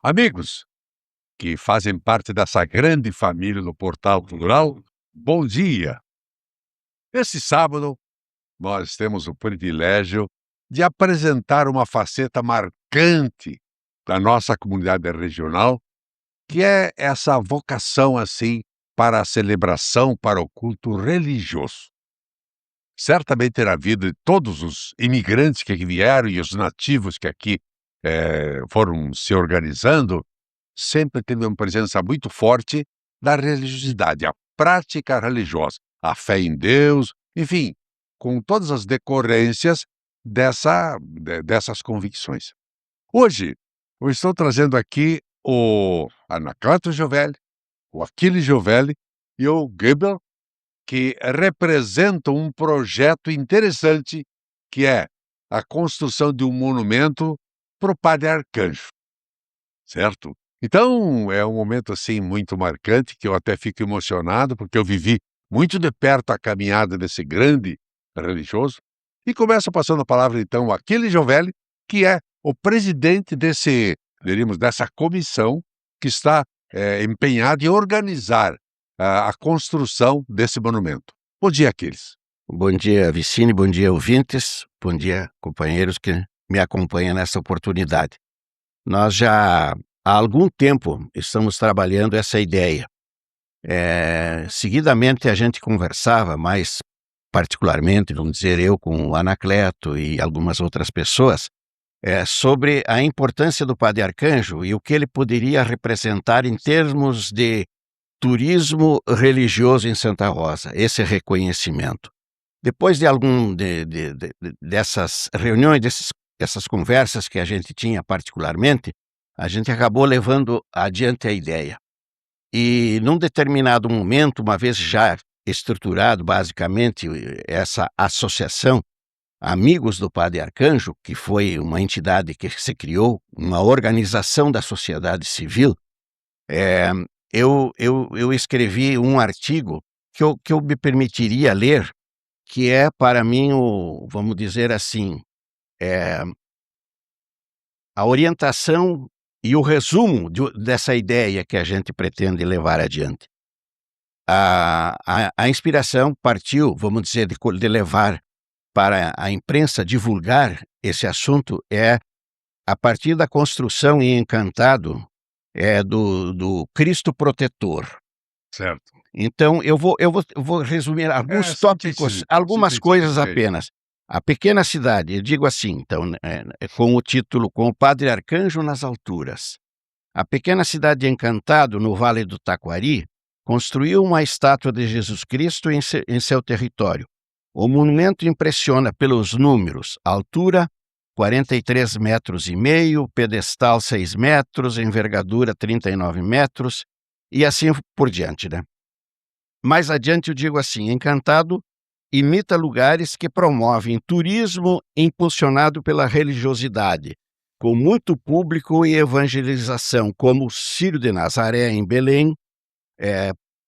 Amigos que fazem parte dessa grande família do Portal Rural, bom dia! Esse sábado, nós temos o privilégio de apresentar uma faceta marcante da nossa comunidade regional, que é essa vocação, assim, para a celebração, para o culto religioso. Certamente na vida de todos os imigrantes que aqui vieram e os nativos que aqui foram se organizando, sempre teve uma presença muito forte da religiosidade, a prática religiosa, a fé em Deus, enfim, com todas as decorrências dessas convicções. Hoje, eu estou trazendo aqui o Anacleto Giovelli, o Achille Giovelli e o Goebel, que representam um projeto interessante, que é a construção de um monumento para o Padre Arcanjo, certo? Então, é um momento, assim, muito marcante, que eu até fico emocionado, porque eu vivi muito de perto a caminhada desse grande religioso. E começo passando a palavra, então, ao Achille Giovelli, que é o presidente dessa comissão que está empenhada em organizar a construção desse monumento. Bom dia, Aquiles. Bom dia, Vicine, bom dia, ouvintes, bom dia, companheiros que me acompanham nessa oportunidade. Nós já há algum tempo estamos trabalhando essa ideia. Seguidamente a gente conversava, mais particularmente, vamos dizer, eu com o Anacleto e algumas outras pessoas, sobre a importância do Padre Arcanjo e o que ele poderia representar em termos de turismo religioso em Santa Rosa, esse reconhecimento. Depois de dessas reuniões, dessas conversas que a gente tinha particularmente, a gente acabou levando adiante a ideia. E num determinado momento, uma vez já estruturado basicamente essa associação Amigos do Padre Arcanjo, que foi uma entidade que se criou, uma organização da sociedade civil, eu escrevi um artigo que eu me permitiria ler, que é para mim vamos dizer assim, a orientação e o resumo dessa ideia que a gente pretende levar adiante. A inspiração partiu, vamos dizer, de levar para a imprensa divulgar esse assunto a partir da construção em Encantado do Cristo Protetor. Certo. Então, eu vou resumir alguns tópicos, algumas coisas apenas. A pequena cidade, eu digo assim, então, com o título Com o Padre Arcanjo nas Alturas. A pequena cidade de Encantado, no Vale do Taquari, construiu uma estátua de Jesus Cristo em seu território. O monumento impressiona pelos números: altura 43,5 metros, pedestal 6 metros, envergadura 39 metros, e assim por diante, né? Mais adiante eu digo assim: Encantado imita lugares que promovem turismo impulsionado pela religiosidade, com muito público e evangelização, como Círio de Nazaré em Belém,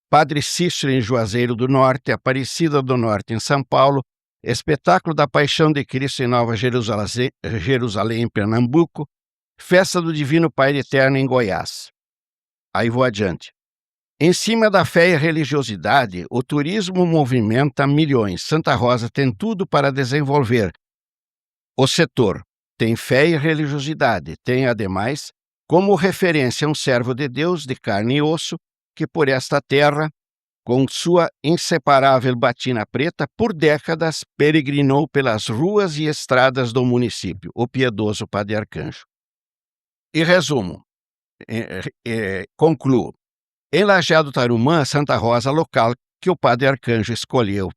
Padre Cícero em Juazeiro do Norte, Aparecida do Norte em São Paulo, Espetáculo da Paixão de Cristo em Nova Jerusalém em Pernambuco, Festa do Divino Pai Eterno em Goiás. Aí vou adiante. Em cima da fé e religiosidade, o turismo movimenta milhões. Santa Rosa tem tudo para desenvolver. O setor tem fé e religiosidade, tem, ademais, como referência um servo de Deus de carne e osso, que por esta terra, com sua inseparável batina preta, por décadas peregrinou pelas ruas e estradas do município, o piedoso Padre Arcanjo. E resumo, concluo. Em Lajeado Tarumã, Santa Rosa, local que o Padre Arcanjo escolheu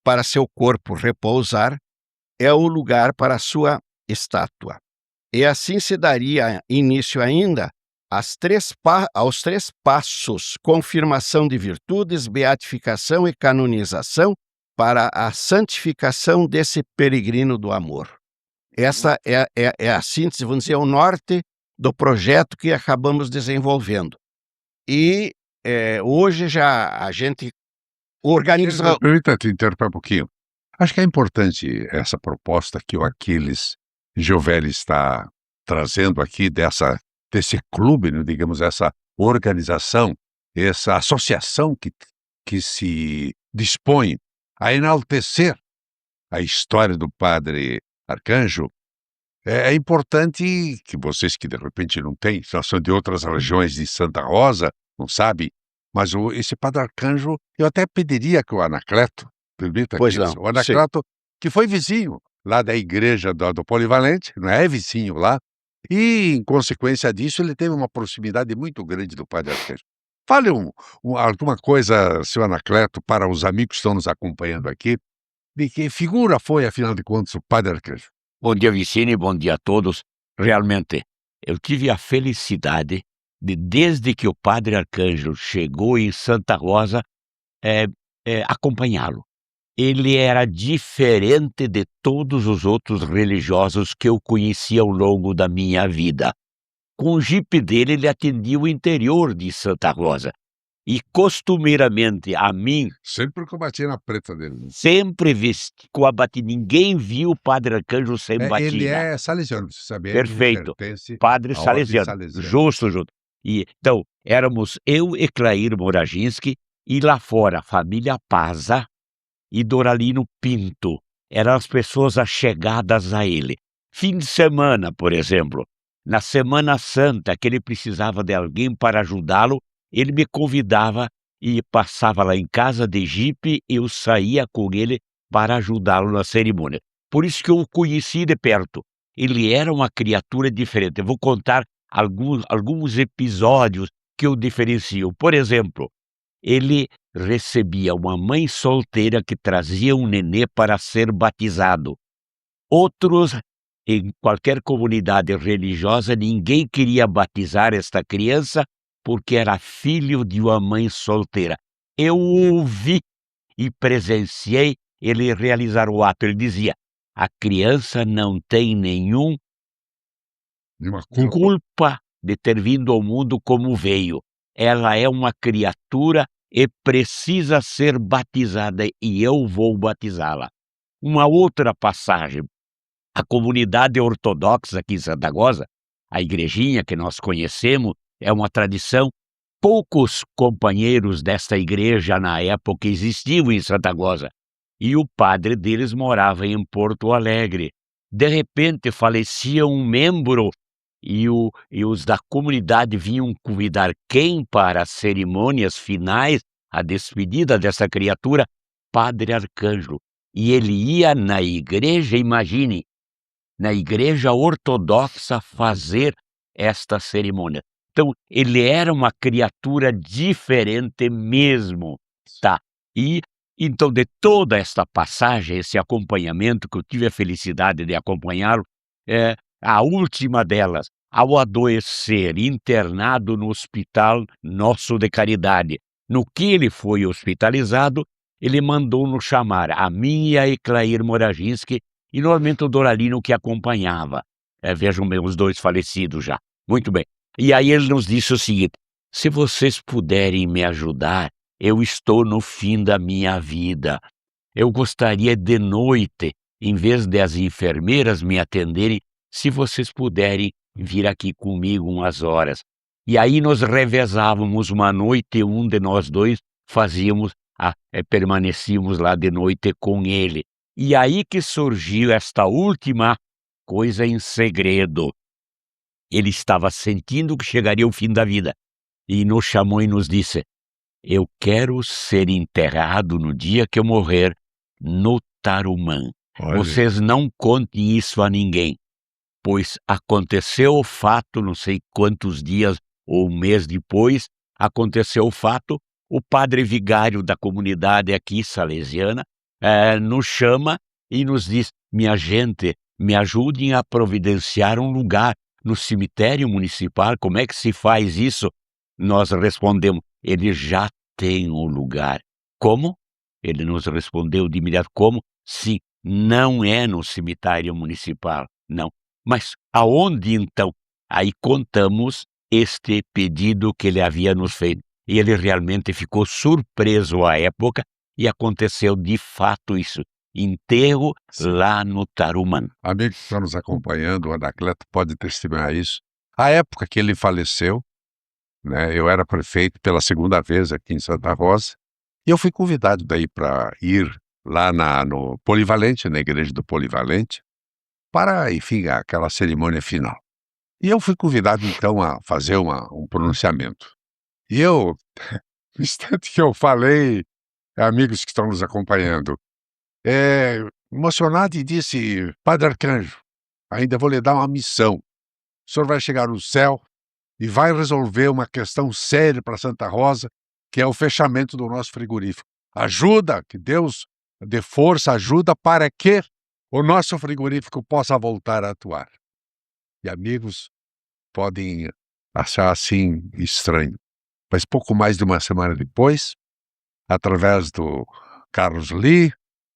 para seu corpo repousar, é o lugar para sua estátua. E assim se daria início ainda aos 3 passos: confirmação de virtudes, beatificação e canonização, para a santificação desse peregrino do amor. Essa é a síntese, vamos dizer, o norte do projeto que acabamos desenvolvendo. E hoje já a gente organiza... Permita te interromper um pouquinho. Acho que é importante essa proposta que o Achilles Giovelli está trazendo aqui, dessa desse clube, né, digamos, essa organização, essa associação que se dispõe a enaltecer a história do padre Arcanjo, é importante que vocês que de repente não têm, são de outras regiões de Santa Rosa, não sabe, mas esse padre Arcanjo, eu até pediria que o Anacleto, permita Pois que não, o sim. Anacleto, que foi vizinho lá da igreja do Polivalente, não é vizinho lá, e em consequência disso ele teve uma proximidade muito grande do padre Arcanjo. Fale alguma coisa, seu Anacleto, para os amigos que estão nos acompanhando aqui, de que figura foi, afinal de contas, o padre Arcanjo? Bom dia, Vicine, bom dia a todos. Realmente, eu tive a felicidade de, desde que o padre Arcanjo chegou em Santa Rosa, acompanhá-lo. Ele era diferente de todos os outros religiosos que eu conheci ao longo da minha vida. Com o jipe dele, ele atendia o interior de Santa Rosa. E costumeiramente a mim, Sempre com a batina preta dele, né? sempre vesti com a batina. Ninguém viu o padre Arcanjo sem Ele batina. é salesiano, você sabe, ele Perfeito. pertence Padre à ordem salesiano. salesiana. Justo, justo. E então, éramos eu e Clair Moraginski, e lá fora, família Paza e Doralino Pinto. Eram as pessoas achegadas a ele. Fim de semana, por exemplo, na Semana Santa, que ele precisava de alguém para ajudá-lo, ele me convidava e passava lá em casa de jipe, eu saía com ele para ajudá-lo na cerimônia. Por isso que eu o conheci de perto. Ele era uma criatura diferente. Eu vou contar alguns episódios que o diferenciam. Por exemplo, ele recebia uma mãe solteira que trazia um nenê para ser batizado. Outros, em qualquer comunidade religiosa, ninguém queria batizar esta criança porque era filho de uma mãe solteira. Eu ouvi e presenciei ele realizar o ato. Ele dizia: a criança não tem nenhum Nenhuma culpa de ter vindo ao mundo como veio. Ela é uma criatura e precisa ser batizada, e eu vou batizá-la. Uma outra passagem, a comunidade ortodoxa aqui em Santa Rosa, a igrejinha que nós conhecemos, é uma tradição. Poucos companheiros desta igreja na época existiam em Santa Rosa, e o padre deles morava em Porto Alegre. De repente falecia um membro e os da comunidade vinham convidar quem para as cerimônias finais, a despedida dessa criatura? Padre Arcanjo. E ele ia na igreja, imagine, na igreja ortodoxa fazer esta cerimônia. Então, ele era uma criatura diferente mesmo, tá? E, então, de toda esta passagem, esse acompanhamento, que eu tive a felicidade de acompanhá-lo, a última delas, ao adoecer, internado no Hospital Nosso de Caridade, no que ele foi hospitalizado, ele mandou-nos chamar, a mim e a Eclair Moraginski, e normalmente o Doralino que acompanhava. Vejam bem, os dois falecidos já. Muito bem. E aí ele nos disse o seguinte: se vocês puderem me ajudar, eu estou no fim da minha vida. Eu gostaria de noite, em vez das enfermeiras me atenderem, se vocês puderem vir aqui comigo umas horas. E aí nós revezávamos uma noite, um de nós dois permanecíamos lá de noite com ele. E aí que surgiu esta última coisa em segredo. Ele estava sentindo que chegaria o fim da vida e nos chamou e nos disse: eu quero ser enterrado no dia que eu morrer no Tarumã. Olha. Vocês não contem isso a ninguém, pois aconteceu o fato, não sei quantos dias ou um mês depois, aconteceu o fato, o padre vigário da comunidade aqui, salesiana, nos chama e nos diz: minha gente, me ajudem a providenciar um lugar no cemitério municipal. Como é que se faz isso? Nós respondemos: ele já tem um lugar. Como? Ele nos respondeu de imediato: como? Sim, não é no cemitério municipal, não. Mas aonde então? Aí contamos este pedido que ele havia nos feito. E ele realmente ficou surpreso à época, e aconteceu de fato isso. Enterro lá no Tarumã. Amigo que está nos acompanhando, o Anacleto pode testemunhar isso. A época que ele faleceu, né, eu era prefeito pela segunda vez aqui em Santa Rosa, e eu fui convidado daí para ir lá no Polivalente, na igreja do Polivalente, para, enfim, aquela cerimônia final. E eu fui convidado, então, a fazer um pronunciamento. E eu, no instante que eu falei, amigos que estão nos acompanhando, emocionado, e disse: Padre Arcanjo, ainda vou lhe dar uma missão. O senhor vai chegar no céu e vai resolver uma questão séria para Santa Rosa, que é o fechamento do nosso frigorífico. Ajuda, que Deus dê força, ajuda para que o nosso frigorífico possa voltar a atuar. E amigos podem achar assim estranho, mas pouco mais de uma semana depois, através do Carlos Lee,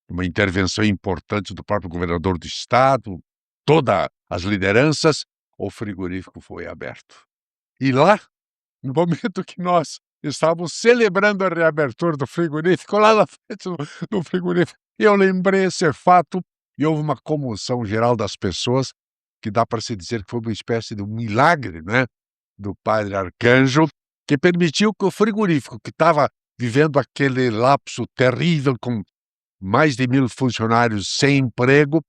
uma intervenção importante do próprio governador do estado, todas as lideranças, o frigorífico foi aberto. E lá, no momento que nós estávamos celebrando a reabertura do frigorífico, lá na frente do frigorífico, eu lembrei esse fato e houve uma comoção geral das pessoas, que dá para se dizer que foi uma espécie de um milagre, né, do Padre Arcanjo, que permitiu que o frigorífico, que estava vivendo aquele lapso terrível com mais de 1.000 funcionários sem emprego,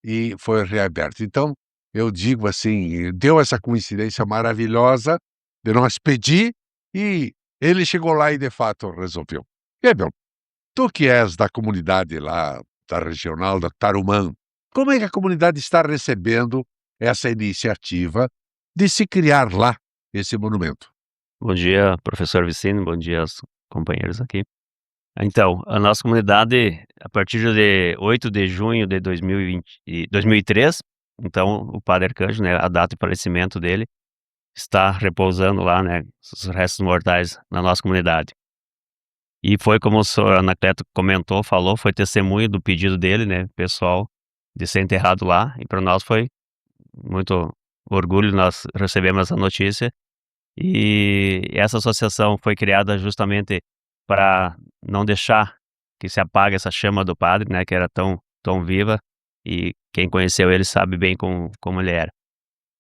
e foi reaberto. Então, eu digo assim, deu essa coincidência maravilhosa de nós pedir e ele chegou lá e de fato resolveu. Gabriel, tu que és da comunidade lá, da regional da Tarumã, como é que a comunidade está recebendo essa iniciativa de se criar lá esse monumento? Bom dia, professor Vicente, bom dia aos companheiros aqui. Então, a nossa comunidade, a partir de 8 de junho de 2003, então o Padre Arcanjo, né, a data de falecimento dele, está repousando lá, né, os restos mortais na nossa comunidade. E foi como o senhor Anacleto comentou, falou, foi testemunho do pedido dele, né, pessoal, de ser enterrado lá, e para nós foi muito orgulho, nós recebemos essa notícia. E essa associação foi criada justamente para não deixar que se apague essa chama do padre, né, que era tão viva, e quem conheceu ele sabe bem como ele era.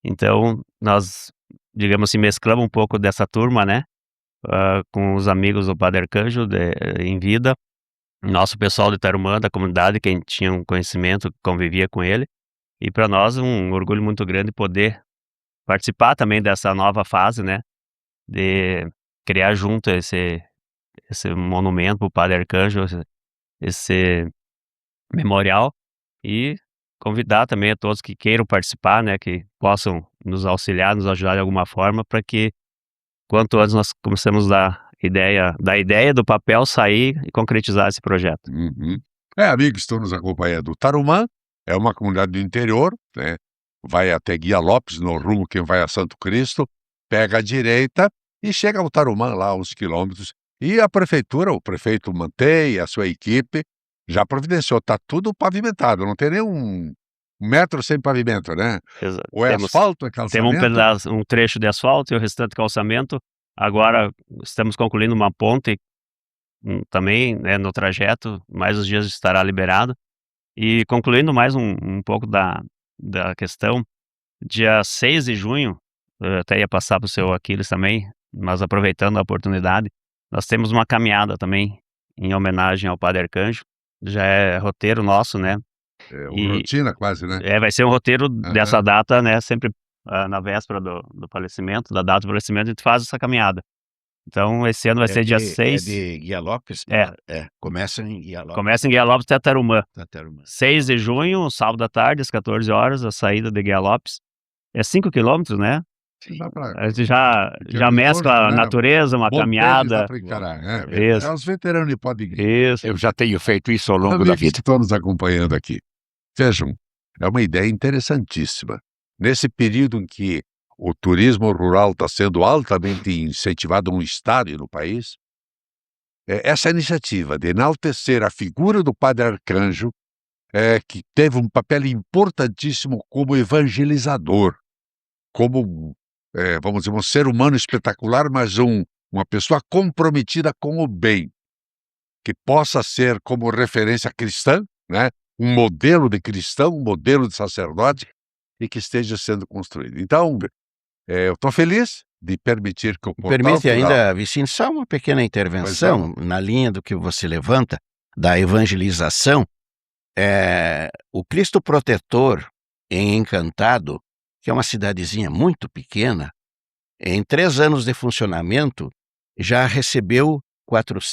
Então, nós, digamos assim, mesclamos um pouco dessa turma, né, com os amigos do Padre Arcanjo em vida, nosso pessoal de Tarumã, da comunidade, quem tinha um conhecimento, convivia com ele, e para nós um orgulho muito grande poder participar também dessa nova fase, né, de criar junto esse monumento para o Padre Arcanjo, esse memorial, e convidar também a todos que queiram participar, né, que possam nos auxiliar, nos ajudar de alguma forma, para que quanto antes nós comecemos da ideia do papel sair e concretizar esse projeto. Uhum. Amigos, estão nos acompanhando. O Tarumã é uma comunidade do interior, né? Vai até Guia Lopes, no rumo quem vai a Santo Cristo, pega a direita e chega ao Tarumã, lá uns quilômetros. E a prefeitura, o prefeito mantém, a sua equipe já providenciou, está tudo pavimentado, não tem nem um metro sem pavimento, né? Exato. Ou é asfalto, é Temos calçamento? um trecho de asfalto e o restante calçamento. Agora estamos concluindo uma ponte também, né, no trajeto, mais os dias estará liberado. E concluindo mais um pouco da questão, dia 6 de junho, eu até ia passar para o seu Aquiles também, mas aproveitando a oportunidade, nós temos uma caminhada também em homenagem ao Padre Arcanjo, já é roteiro nosso, né? É uma rotina quase, né? Vai ser um roteiro dessa data, né, sempre na véspera do falecimento, da data do falecimento, a gente faz essa caminhada. Então, esse ano vai ser dia 6. É de Guia Lopes? Começa em Guia Lopes. Começa em Guia Lopes até Tarumã. 6 de6 junho, sábado à tarde, às 14 horas, a saída de Guia Lopes. É 5 quilômetros, né? A gente já mescla a natureza, uma caminhada. Isso. Os veteranos podem ir. Isso. Eu já tenho feito isso ao longo da Amigos que vida. estão nos acompanhando aqui. Vejam, é uma ideia interessantíssima. Nesse período em que o turismo rural está sendo altamente incentivado no estado e no país, essa iniciativa de enaltecer a figura do Padre Arcanjo, que teve um papel importantíssimo como evangelizador, como, vamos dizer, um ser humano espetacular, mas uma pessoa comprometida com o bem, que possa ser como referência cristã, né? Um modelo de cristão, um modelo de sacerdote, e que esteja sendo construído. Então, eu estou feliz de permitir que o Portal Permite Plural... ainda, Vicente, só uma pequena Pois intervenção na linha do que você levanta, da evangelização. O Cristo Protetor, em Encantado, que é uma cidadezinha muito pequena, em 3 anos de funcionamento, já recebeu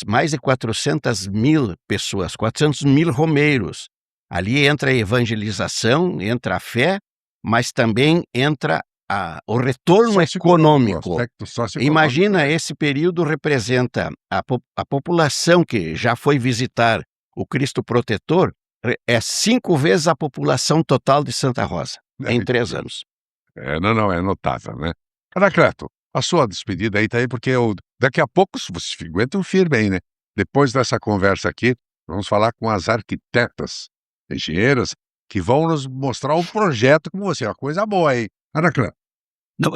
mais de 400.000 pessoas, 400.000 romeiros. Ali entra a evangelização, entra a fé, mas também entra o retorno econômico. aspecto socioeconômico. Imagina, esse período representa a população que já foi visitar o Cristo Protetor, é 5 vezes a população total de Santa Rosa, em 3 anos. Não, é notável, né? Anacleto, a sua despedida aí tá aí, porque daqui a pouco, se vocês aguentam firme aí, né? Depois dessa conversa aqui, vamos falar com as arquitetas, engenheiras, que vão nos mostrar um projeto com você, uma coisa boa aí. Anacleto. Não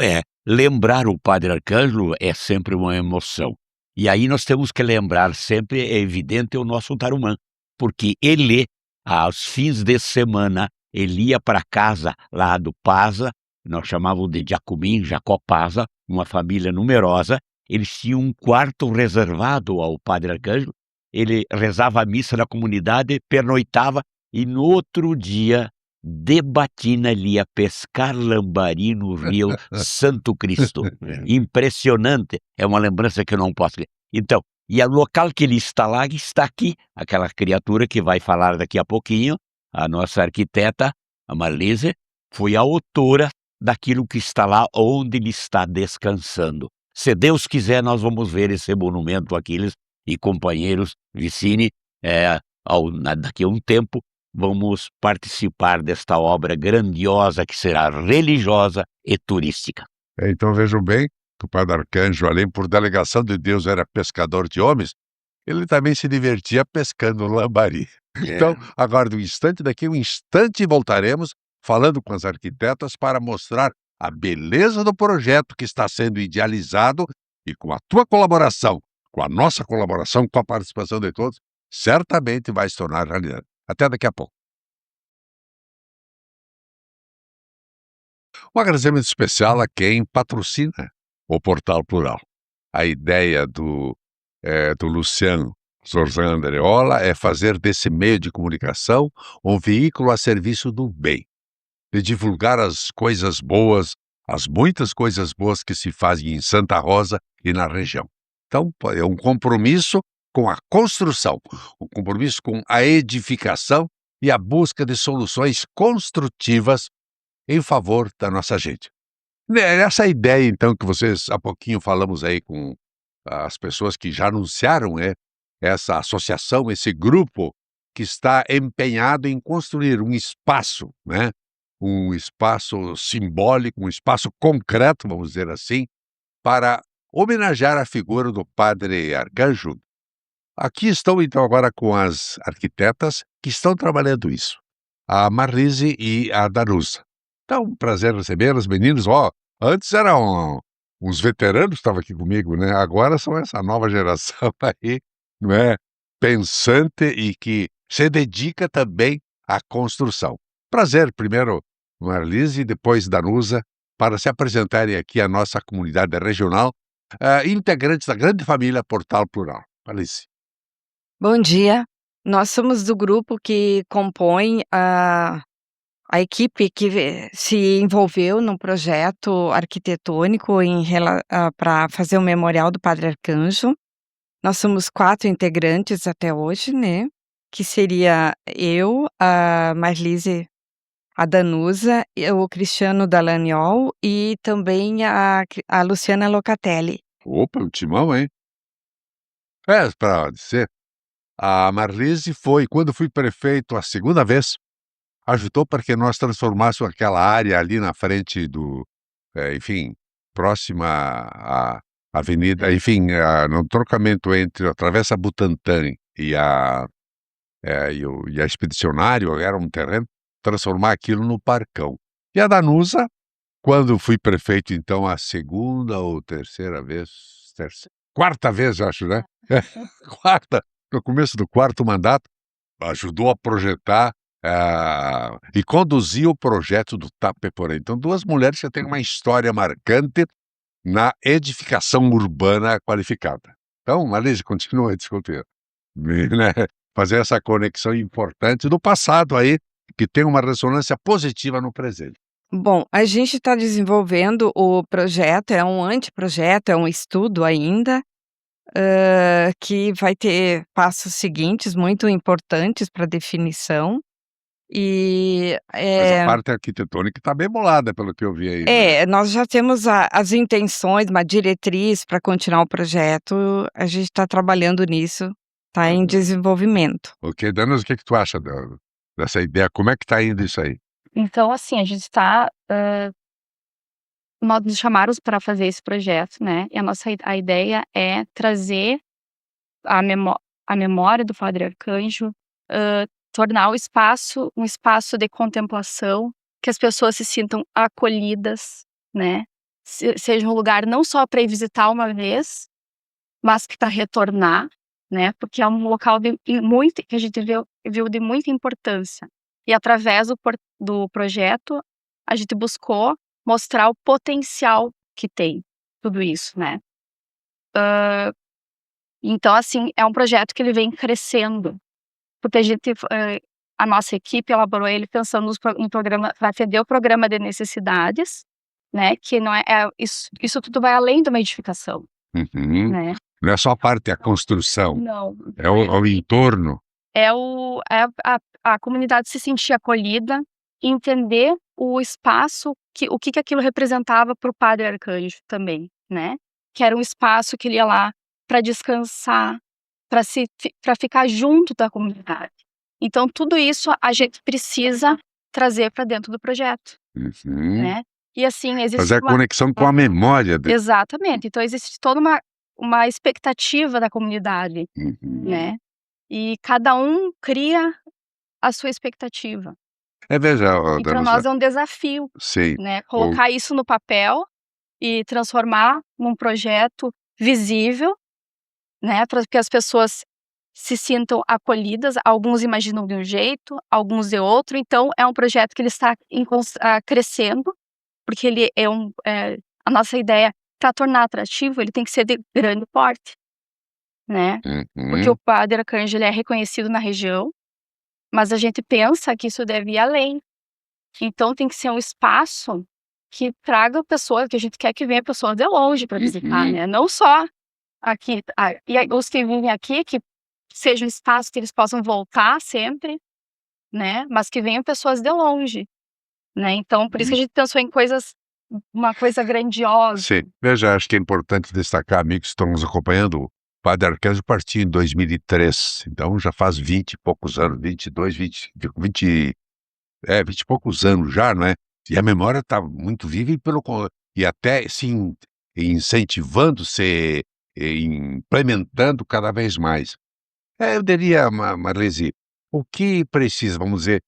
lembrar o Padre Arcângelo é sempre uma emoção. E aí nós temos que lembrar sempre, é evidente, o nosso Tarumã, porque ele, aos fins de semana, ele ia para casa lá do Paza, nós chamávamos de Jacumim, Jacó Paza, uma família numerosa. Eles tinham um quarto reservado ao Padre Arcângelo, ele rezava a missa na comunidade, pernoitava, e no outro dia, de batina, ele ia pescar lambari no rio Santo Cristo. Impressionante, é uma lembrança que eu não posso... Então, e o local que ele está lá, está aqui, aquela criatura que vai falar daqui a pouquinho, a nossa arquiteta, a Marlise, foi a autora daquilo que está lá onde ele está descansando. Se Deus quiser, nós vamos ver esse monumento, Aquiles e companheiros, Vicine, daqui a um tempo, vamos participar desta obra grandiosa que será religiosa e turística. Então vejam bem que o Padre Arcanjo, além por delegação de Deus, era pescador de homens, ele também se divertia pescando lambari. Então, aguarde um instante, daqui a um instante voltaremos falando com as arquitetas para mostrar a beleza do projeto que está sendo idealizado e com a tua colaboração, com a nossa colaboração, com a participação de todos, certamente vai se tornar realidade. Até daqui a pouco. Um agradecimento especial a quem patrocina o Portal Plural. A ideia do Luciano Zorzan Andreola é fazer desse meio de comunicação um veículo a serviço do bem, de divulgar as coisas boas, as muitas coisas boas que se fazem em Santa Rosa e na região. Então, é um compromisso com a construção, um compromisso com a edificação e a busca de soluções construtivas em favor da nossa gente. Essa ideia, então, que vocês há pouquinho falamos aí com as pessoas que já anunciaram, essa associação, esse grupo que está empenhado em construir um espaço, né? Um espaço simbólico, um espaço concreto, vamos dizer assim, para homenagear a figura do Padre Arcanjo. Aqui estão, então, agora com as arquitetas que estão trabalhando isso, a Marlise e a Danusa. Então, um prazer recebê-las, meninos. Antes eram uns veteranos que estavam aqui comigo, né? Agora são essa nova geração aí, não é? Pensante e que se dedica também à construção. Prazer, primeiro Marlise e depois Danusa, para se apresentarem aqui à nossa comunidade regional, integrantes da grande família Portal Plural. Marlise. Bom dia, nós somos do grupo que compõe a equipe que se envolveu num projeto arquitetônico para fazer o memorial do Padre Arcanjo. Nós somos 4 integrantes até hoje, né, que seria eu, a Marlise, a Danusa, o Cristiano Dallaniol e também a Luciana Locatelli. Opa, um timão, hein? Para dizer, a Marlise foi, quando fui prefeito a segunda vez, ajudou para que nós transformássemos aquela área ali na frente do, enfim, próxima à avenida, enfim, no trocamento entre a Travessa Butantã e a Expedicionário, era um terreno, transformar aquilo no Parcão. E a Danusa, quando fui prefeito, então, a segunda ou terceira vez, quarta vez, acho, né? Quarta, no começo do 4º mandato, ajudou a projetar e conduziu o projeto do Tapeporém. Então, 2 mulheres que têm uma história marcante na edificação urbana qualificada. Então, Marlise, continua, desculpe, né, fazer essa conexão importante do passado aí, que tem uma ressonância positiva no presente. Bom, a gente está desenvolvendo o projeto, é um anteprojeto, é um estudo ainda, que vai ter passos seguintes muito importantes para definição. E, Mas a parte arquitetônica está bem bolada, pelo que eu vi aí, né? nós já temos as intenções, uma diretriz para continuar o projeto, a gente está trabalhando nisso, está em desenvolvimento. Ok, Danas, o que tu acha dessa ideia? Como é que está indo isso aí? Então, assim, a gente está nós nos chamaram para fazer esse projeto, né, e a ideia é trazer a memória do Padre Arcanjo, tornar o espaço um espaço de contemplação, que as pessoas se sintam acolhidas, né, seja um lugar não só para ir visitar uma vez, mas para retornar, né, porque é um local que a gente viu de muita importância. E através do projeto, a gente buscou mostrar o potencial que tem tudo isso, né. Então, assim, é um projeto que ele vem crescendo, porque a nossa equipe elaborou ele pensando em programa para atender o programa de necessidades, né, que não isso tudo vai além de uma edificação, Uhum. né. Não é só a parte, a construção, Não. é o entorno. É a comunidade se sentir acolhida, entender o espaço, o que aquilo representava para o Padre Arcanjo também, né. Que era um espaço que ele ia lá para descansar, para ficar junto da comunidade. Então tudo isso a gente precisa trazer para dentro do projeto, Uhum. né. E assim, existe Fazer a conexão com a memória dele. Exatamente, então existe toda uma expectativa da comunidade, Uhum. né. E cada um cria a sua expectativa. Veja, E para Danusa, nós é um desafio, sim, né, colocar isso no papel e transformar num projeto visível, né, para que as pessoas se sintam acolhidas. Alguns imaginam de um jeito, alguns de outro. Então é um projeto que ele está crescendo, porque ele a nossa ideia, para tornar atrativo, ele tem que ser de grande porte, né. Porque o Padre Arcanjo, ele é reconhecido na região, mas a gente pensa que isso deve ir além. Então tem que ser um espaço que traga pessoas, que a gente quer que venha pessoas de longe para visitar, né, não só aqui, e aí os que vivem aqui, que seja um espaço que eles possam voltar sempre, né, mas que venham pessoas de longe, né. Então por isso que a gente pensou em uma coisa grandiosa. Sim. Veja, acho que é importante destacar, amigos que estão nos acompanhando, o Padre Arcanjo partiu em 2003, então já faz 20 e poucos anos, 22, 20 e poucos anos já, não é? E a memória está muito viva e até se incentivando, implementando cada vez mais. Eu diria, Marlise, o que precisa, vamos dizer,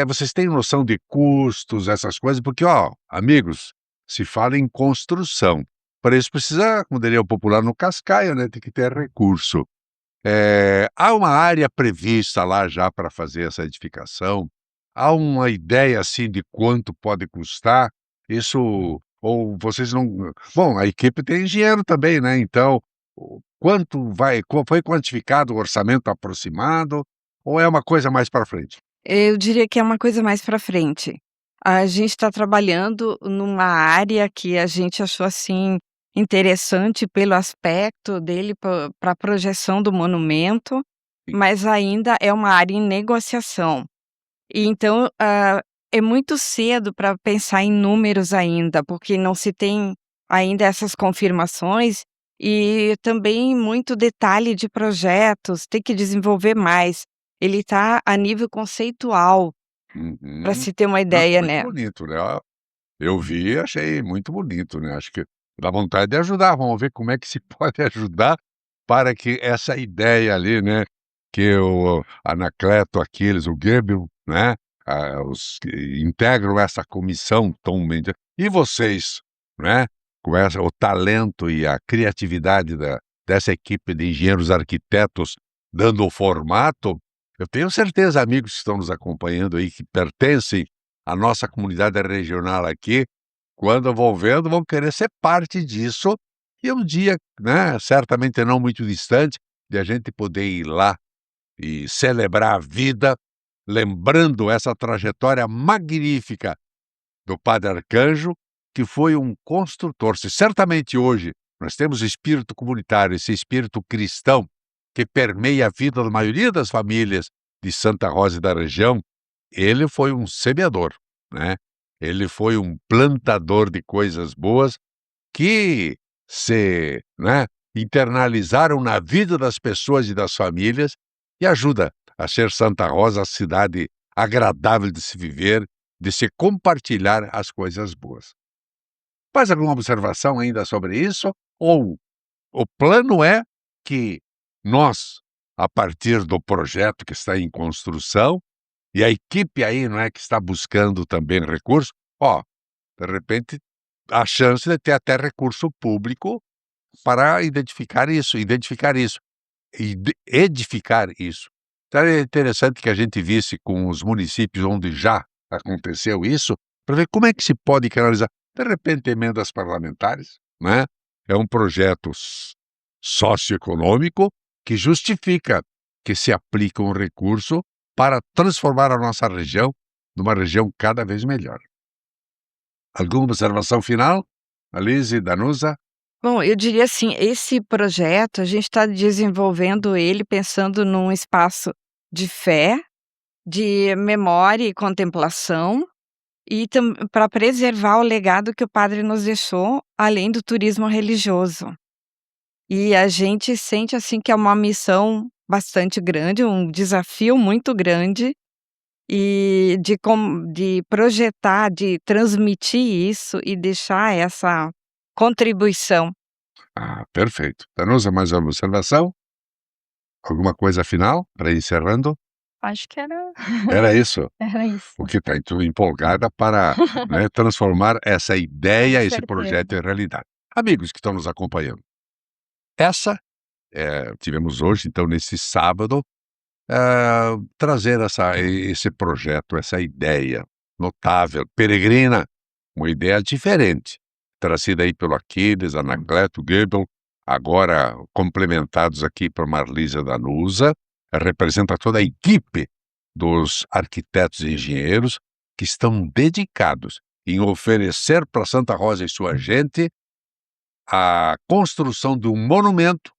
vocês têm noção de custos, essas coisas? Porque, amigos, se fala em construção. Para isso precisa, como diria o popular, no cascaio, né? Tem que ter recurso. Há uma área prevista lá já para fazer essa edificação? Há uma ideia, assim, de quanto pode custar? Isso, ou vocês não... Bom, a equipe tem engenheiro também, né? Então, foi quantificado o orçamento aproximado, ou é uma coisa mais para frente? Eu diria que é uma coisa mais para frente. A gente está trabalhando numa área que a gente achou, assim, interessante pelo aspecto dele para a projeção do monumento, mas ainda é uma área em negociação. E então, é muito cedo para pensar em números ainda, porque não se tem ainda essas confirmações e também muito detalhe de projetos, tem que desenvolver mais. Ele está a nível conceitual, para se ter uma ideia, Muito né. bonito, né? Eu vi e achei muito bonito, né? Acho que dá vontade de ajudar. Vamos ver como é que se pode ajudar para que essa ideia ali, né, que o Anacleto, Aquiles, o Goebbels, né, os que integram essa comissão tão bem, e vocês, né, com o talento e a criatividade dessa equipe de engenheiros arquitetos dando o formato, Eu tenho certeza, amigos que estão nos acompanhando aí, que pertencem à nossa comunidade regional aqui, quando vão vendo, vão querer ser parte disso, e um dia, né, certamente não muito distante, de a gente poder ir lá e celebrar a vida, lembrando essa trajetória magnífica do Padre Arcanjo, que foi um construtor. Se certamente hoje nós temos espírito comunitário, esse espírito cristão que permeia a vida da maioria das famílias de Santa Rosa e da região, ele foi um semeador, né? Ele foi um plantador de coisas boas que né, internalizaram na vida das pessoas e das famílias e ajuda a ser Santa Rosa a cidade agradável de se viver, de se compartilhar as coisas boas. Faz alguma observação ainda sobre isso? Ou o plano é que nós, a partir do projeto que está em construção, e a equipe aí, não é, que está buscando também recursos, de repente, a chance de ter até recurso público para edificar isso e edificar isso. Então é interessante que a gente visse com os municípios onde já aconteceu isso, para ver como é que se pode canalizar. De repente, emendas parlamentares, né? É um projeto socioeconômico que justifica que se aplique um recurso para transformar a nossa região numa região cada vez melhor. Alguma observação final, Alice, Danusa? Bom, eu diria assim, esse projeto a gente está desenvolvendo ele pensando num espaço de fé, de memória e contemplação, e para preservar o legado que o padre nos deixou, além do turismo religioso. E a gente sente, assim, que é uma missão bastante grande, um desafio muito grande, e de projetar, de transmitir isso e deixar essa contribuição. Ah, perfeito. Danusa, mais uma observação? Alguma coisa final para ir encerrando? Acho que era Era isso? era isso. Porque está empolgada para, né, transformar essa ideia, Com esse projeto certeza. em realidade. Amigos que estão nos acompanhando, tivemos hoje, então, nesse sábado, trazer esse projeto, essa ideia notável, peregrina, uma ideia diferente, trazida aí pelo Aquiles, Anacleto, Goebel, agora complementados aqui por Marlisa Danusa, representa toda a equipe dos arquitetos e engenheiros que estão dedicados em oferecer para Santa Rosa e sua gente a construção de um monumento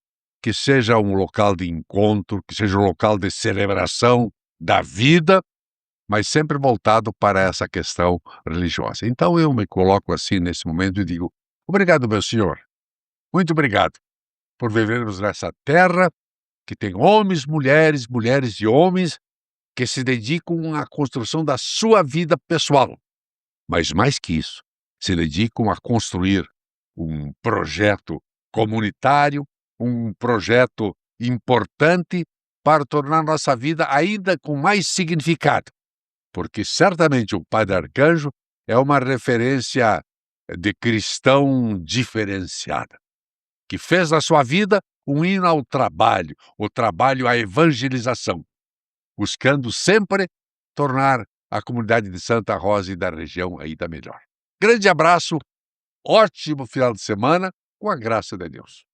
que seja um local de encontro, que seja um local de celebração da vida, mas sempre voltado para essa questão religiosa. Então eu me coloco assim nesse momento e digo: obrigado, meu senhor, muito obrigado por vivermos nessa terra que tem homens, mulheres e homens que se dedicam à construção da sua vida pessoal. Mas mais que isso, se dedicam a construir um projeto comunitário, um projeto importante para tornar nossa vida ainda com mais significado. Porque certamente o Padre Arcanjo é uma referência de cristão diferenciada, que fez da sua vida um hino ao trabalho, o trabalho à evangelização, buscando sempre tornar a comunidade de Santa Rosa e da região ainda melhor. Grande abraço, ótimo final de semana, com a graça de Deus.